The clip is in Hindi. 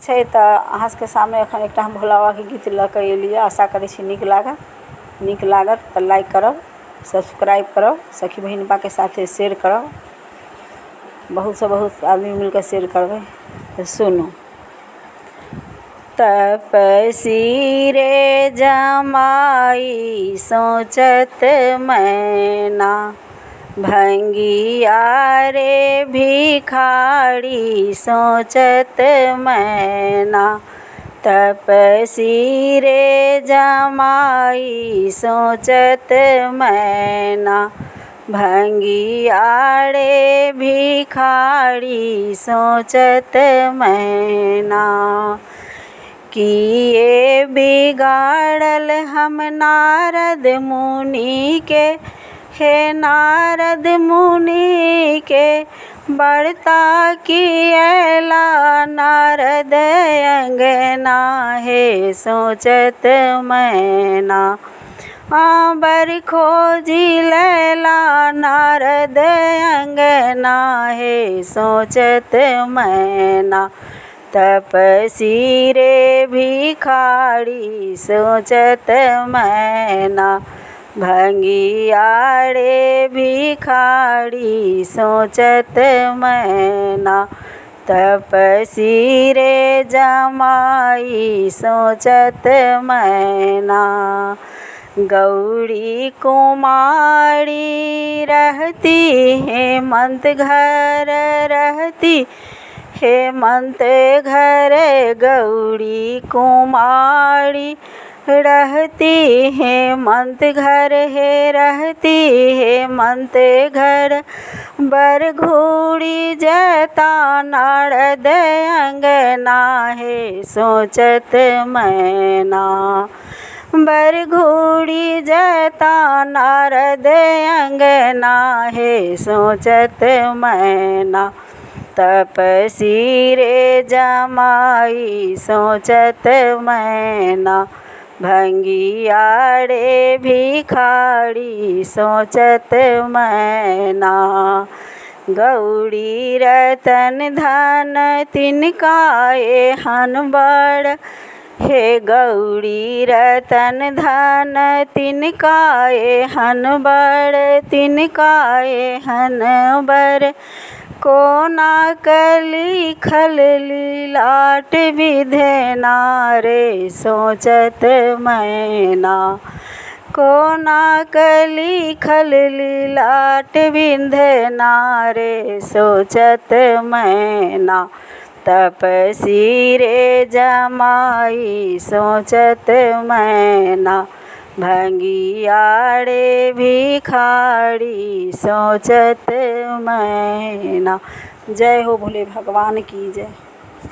छै तऽ अहाँ सबके सामने एखन एकटा हम भोला बाबाके गीत लऽ कऽ एलियै। आशा करै छी नीक लागत तऽ लाइक करब, सब्सक्राइब करब, सखी बहिनपाके साथे शेयर करब, बहुत से बहुत आदमी मिलकर शेयर करबै। तऽ सुनू। तपसी रे जमाई सोचत मैना, भंगिया रे भिखारी सोचत मैना। तपसी रे जमाई सोचत मैना, भंगिया रे भिखारी सोचत मैना। किए बिगाड़ल हम नारद मुनि के, हे नारद मुनि के बड़ता किएला नारद अंगना, हे सोचत मैना। बर खोजी लैला नारद अंगना, हे सोचत मैना। तपसी रे भिखारी सोचत मैना, भंगिया रे भिखारी सोचत मैना। तपसी रे जमाई सोचत मैना। गौरी कुमारी रहती हेमंत घर रहती, हेमंत घर गौरी कुमारी रहती हेमंत घर, हे रहती हेमंत घर। बर घूड़ी जता नारद अंगना, हे सोचत मैना। बर घूड़ी जता नारद अंगना, हे सोचत मैना। तपसी रे जमाई सोचत मैना, भंगिया रे भिखारी सोचत मैना। गौरी रतन धन तिनकाए हन बड़, हे गौरी रतन धन तिनकाए हन बड़, तिनकाए हन बड़। कोना कली खल लीलाट विधना, रे सोचत मैना। कोना कली खल लीलाट विधना, रे सोचत मैना। तपसी रे जमाई सोचत मैना, भंगिया रे भिखारी सोचत मैना। जय हो भोले भगवान की जय।